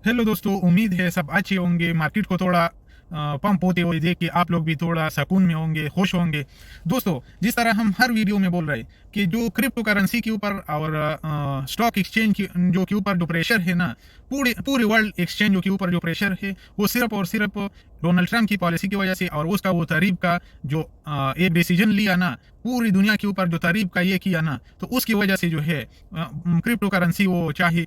Hello दोस्तों, उम्मीद है सब अच्छे होंगे। मार्केट को थोड़ा पंप होते हुए देख के आप लोग भी थोड़ा सुकून में होंगे, खुश होंगे। दोस्तों, जिस तरह हम हर वीडियो में बोल रहे हैं कि जो क्रिप्टो करेंसी के ऊपर और स्टॉक एक्सचेंज की जो के ऊपर जो प्रेशर है ना, पूरे पूरे वर्ल्ड एक्सचेंजों के ऊपर जो प्रेशर है वो सिर्फ और सिर्फ डोनाल्ड ट्रंप की पॉलिसी की वजह से और उसका वो तारीफ का जो एक डिसीजन लिया ना, पूरी दुनिया के ऊपर जो तारीफ का ये किया ना, तो उसकी वजह से जो है क्रिप्टो करेंसी हो चाहे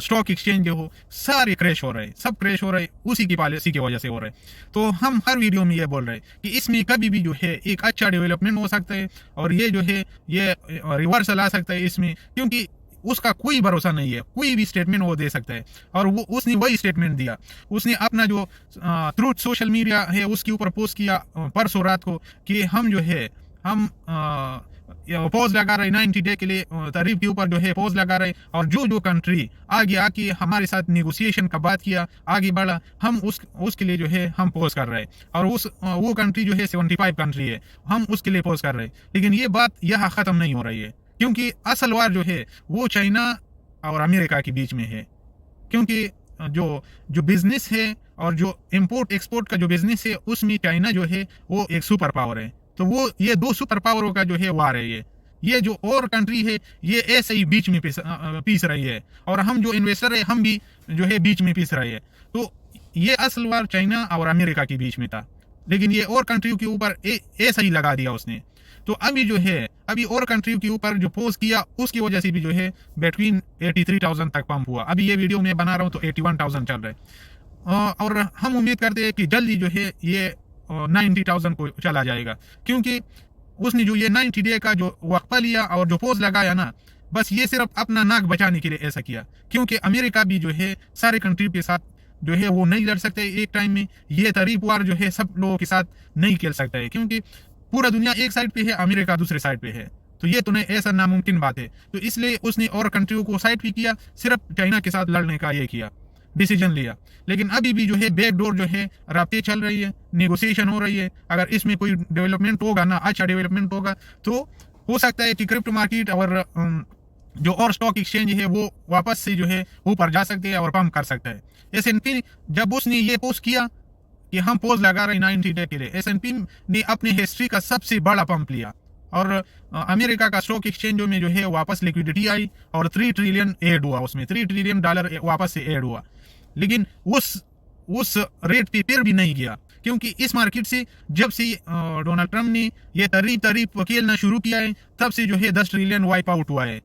स्टॉक एक्सचेंज हो, सारे क्रैश हो रहे, सब क्रैश हो रहे, उसी की पॉलिसी की वजह से हो रहे। तो हम हर वीडियो में ये बोल रहे हैं कि इसमें कभी भी जो है एक अच्छा डेवलपमेंट हो सकता है और ये जो है ये रिवर्सल आ सकता है इसमें, क्योंकि उसका कोई भरोसा नहीं है। कोई भी स्टेटमेंट वो दे सकता है और वो उसने वही स्टेटमेंट दिया। उसने अपना जो ट्रूथ सोशल मीडिया है उसके ऊपर पोस्ट किया परसों रात को कि हम जो है हम पोज लगा रहे 90 डे के लिए, तारीफ के ऊपर जो है पोज लगा रहे, और जो जो कंट्री आगे आके हमारे साथ नेगोशिएशन का बात किया, आगे बढ़ा, हम उसके लिए जो है हम पोज कर रहे हैं। और वो कंट्री जो है 75 कंट्री है, हम उसके लिए पोज कर रहे हैं। लेकिन ये बात यहाँ खत्म नहीं हो रही है, क्योंकि असल वार जो है वो चाइना और अमेरिका के बीच में है। क्योंकि जो जो बिजनेस है और जो इम्पोर्ट एक्सपोर्ट का जो बिजनेस है उसमें चाइना जो है वो एक सुपर पावर है। तो वो ये दो सुपर पावरों का जो है वार है। ये जो और कंट्री है ये ऐसे ही बीच में पीस रही है, और हम जो इन्वेस्टर है हम भी जो है बीच में पीस रहे हैं। तो ये असल वार चाइना और अमेरिका के बीच में था, लेकिन ये और कंट्रियों के ऊपर ऐसा ही लगा दिया उसने। तो अभी जो है अभी और कंट्रियों के ऊपर जो पोस्ट किया उसकी वजह से भी जो है बिटवीन 83,000 तक पंप हुआ। अभी ये वीडियो मैं बना रहा हूँ तो 81,000 चल रहा है, और हम उम्मीद करते हैं कि जल्दी जो है ये 90,000 को चला जाएगा, क्योंकि उसने जो ये 90 डे का जो वक्फा लिया और जो पोज लगाया ना, बस ये सिर्फ अपना नाक बचाने के लिए ऐसा किया। क्योंकि अमेरिका भी जो है सारे कंट्री के साथ जो है वो नहीं लड़ सकते एक टाइम में। ये तारीफ वार जो है सब लोगों के साथ नहीं खेल सकता है, क्योंकि पूरा दुनिया एक साइड पे है, अमेरिका दूसरे साइड पे है। तो ये तो नहीं, ऐसा नामुमकिन बात है। तो इसलिए उसने और कंट्रियों को साइड भी किया, सिर्फ चाइना के साथ लड़ने का ये किया, डिसीजन लिया। लेकिन अभी भी जो है बैकडोर जो है राब्ते चल रही है, नेगोशिएशन हो रही है। अगर इसमें कोई डेवलपमेंट होगा ना, अच्छा डेवलपमेंट होगा, तो हो सकता है कि क्रिप्टो मार्केट और जो और स्टॉक एक्सचेंज है वो वापस से जो है ऊपर जा सकते हैं और पंप कर सकता है। S&P जब उसने ये पोस्ट किया कि हम पोज लगा रहे 90 डे के लिए, S&P ने अपने हिस्ट्री का सबसे बड़ा पंप लिया, और अमेरिका का स्टॉक एक्सचेंजों में जो है वापस लिक्विडिटी आई और 3 ट्रिलियन ऐड हुआ, उसमें $3 ट्रिलियन वापस से ऐड हुआ। लेकिन उस रेट पे फिर भी नहीं गया, क्योंकि इस मार्केट से जब से डोनाल्ड ट्रंप ने ये तारीफ वकीलना शुरू किया है, तब से जो है 10 ट्रिलियन वाइप आउट हुआ है।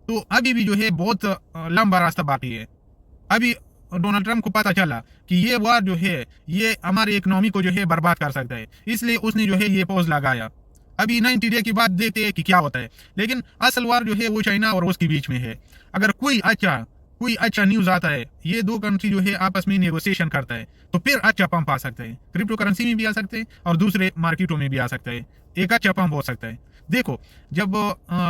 तो अभी भी जो है बहुत लंबा रास्ता बाकी है। अभी डोनाल्ड ट्रंप को पता चला कि ये वार जो है ये हमारी इकोनॉमी को जो है बर्बाद कर सकता है, इसलिए उसने जो है ये पोज लगाया। अभी 90 डे के बाद देखते हैं कि क्या होता है। लेकिन असल वार जो है वो चाइना और उसके बीच में है। अगर कोई अच्छा न्यूज आता है, ये दो कंट्री जो है आपस में नेगोशिएशन करता है, तो फिर अच्छा पंप आ सकता है। क्रिप्टो करेंसी में भी आ सकते हैं और दूसरे मार्केटों में भी आ सकता है, एक अच्छा पंप हो सकता है। देखो, जब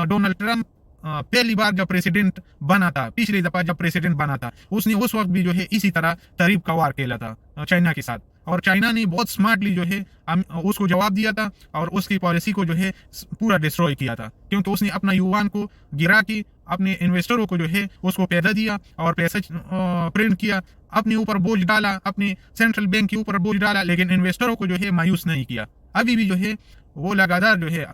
डोनाल्ड ट्रंप पहली बार जब प्रेसिडेंट बना था, पिछली दफा जब प्रेसिडेंट बना था, उसने उस वक्त भी जो है इसी तरह तारीफ का वार खेला था चाइना के साथ, और चाइना ने बहुत स्मार्टली जो है उसको जवाब दिया था और उसकी पॉलिसी को जो है पूरा डिस्ट्रॉय किया था। क्योंकि उसने अपना युवान को गिरा के अपने इन्वेस्टरों को जो है उसको पैदा दिया और पैसा प्रिंट किया, अपने ऊपर बोझ डाला, अपने सेंट्रल बैंक के ऊपर बोझ डाला, लेकिन इन्वेस्टरों को जो है मायूस नहीं किया। अभी भी जो है वो लगातार जो है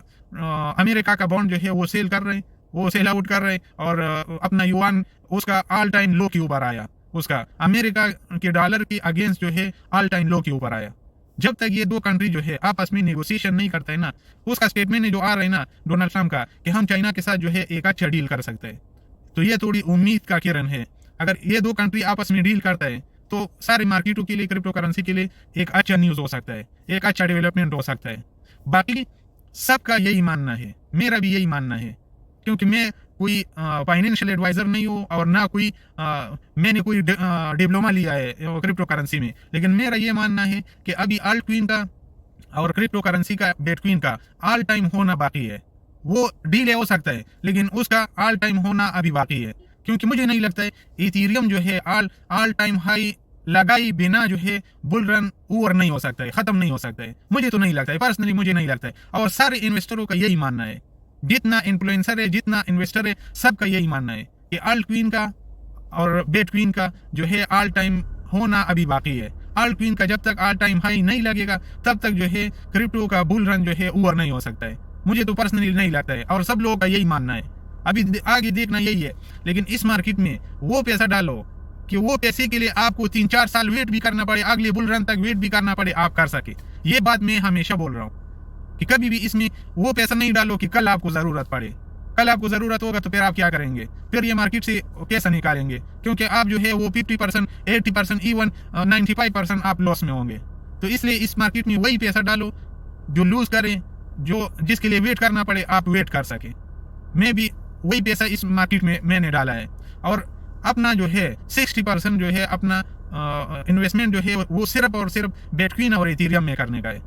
अमेरिका का बॉन्ड जो है वो सेल कर रहे हैं, वो सेल आउट कर रहे हैं, और अपना युआन उसका ऑल टाइम लो के ऊपर आया, उसका अमेरिका के डॉलर के अगेंस्ट जो है ऑल टाइम लो के ऊपर आया। जब तक ये दो कंट्री जो है आपस में नेगोशिएशन नहीं करता है ना, उसका स्टेटमेंट जो आ रहा है ना डोनाल्ड ट्रंप का कि हम चाइना के साथ जो है एक अच्छा डील कर सकते हैं, तो ये थोड़ी उम्मीद का किरण है। अगर ये दो कंट्री आपस में डील करता है तो सारे मार्केटों के लिए, क्रिप्टो करेंसी के लिए एक अच्छा न्यूज हो सकता है, एक अच्छा डेवलपमेंट हो सकता है। बाकी सबका यही मानना है, मेरा भी यही मानना है, क्योंकि मैं कोई फाइनेंशियल एडवाइजर नहीं हूँ और ना कोई मैंने कोई डिप्लोमा लिया है क्रिप्टो करेंसी में। लेकिन मेरा ये मानना है कि अभी अल्ट क्वीन का और क्रिप्टो करेंसी का, बिटकॉइन का ऑल टाइम होना बाकी है। वो डीले हो सकता है लेकिन उसका ऑल टाइम होना अभी बाकी है, क्योंकि मुझे नहीं लगता है इथेरियम जो है ऑल टाइम हाई लगाई बिना जो है बुल रन ओवर नहीं हो सकता है, खत्म नहीं हो सकता है। मुझे तो नहीं लगता है, पर्सनली मुझे नहीं लगता है, और सारे इन्वेस्टरों का यही मानना है, जितना इन्फ्लुएंसर है, जितना इन्वेस्टर है, सबका यही मानना है कि अल्ट क्वीन का और बिटकॉइन का जो है ऑल टाइम होना अभी बाकी है। बिटकॉइन का जब तक ऑल टाइम हाई नहीं लगेगा तब तक जो है क्रिप्टो का बुल रन जो है ओवर नहीं हो सकता है। मुझे तो पर्सनली नहीं लगता है और सब लोगों का यही मानना है। अभी आगे देखना यही है। लेकिन इस मार्केट में वो पैसा डालो कि वो पैसे के लिए आपको 3-4 साल वेट भी करना पड़े, अगले बुल रन तक वेट भी करना पड़े, आप कर सके। ये बात मैं हमेशा बोल रहा हूँ कि कभी भी इसमें वो पैसा नहीं डालो कि कल आपको जरूरत पड़े। कल आपको जरूरत होगा तो फिर आप क्या करेंगे? फिर ये मार्केट से कैसे निकालेंगे? क्योंकि आप जो है वो 50%, 80%, इवन 95% आप लॉस में होंगे। तो इसलिए इस मार्केट में वही पैसा डालो जो लूज करें, जो जिसके लिए वेट करना पड़े आप वेट कर सके। मैं भी वही पैसा इस मार्केट में मैंने डाला है और अपना जो है 60% जो है अपना इन्वेस्टमेंट जो है वो सिर्फ और सिर्फ बिटकॉइन और इथेरियम में करने का है।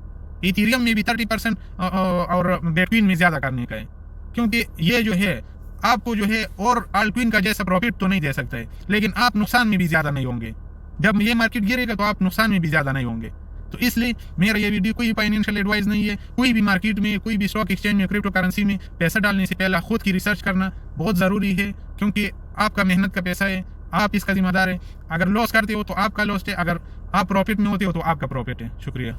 इथेरियम में भी 30% और बिटकॉइन में ज़्यादा करने का है, क्योंकि ये जो है आपको जो है और अल्टकॉइन का जैसा प्रॉफिट तो नहीं दे सकता है, लेकिन आप नुकसान में भी ज़्यादा नहीं होंगे। जब ये मार्केट गिरेगा तो आप नुकसान में भी ज़्यादा नहीं होंगे। तो इसलिए मेरा ये वीडियो कोई फाइनेंशियल एडवाइस नहीं है। कोई भी मार्केट में, कोई भी स्टॉक एक्सचेंज में, क्रिप्टो करेंसी में पैसा डालने से पहले खुद की रिसर्च करना बहुत ज़रूरी है, क्योंकि आपका मेहनत का पैसा है, आप इसका जिम्मेदार है। अगर लॉस करते हो तो आपका लॉस है, अगर आप प्रॉफिट में होते हो तो आपका प्रॉफिट है। शुक्रिया।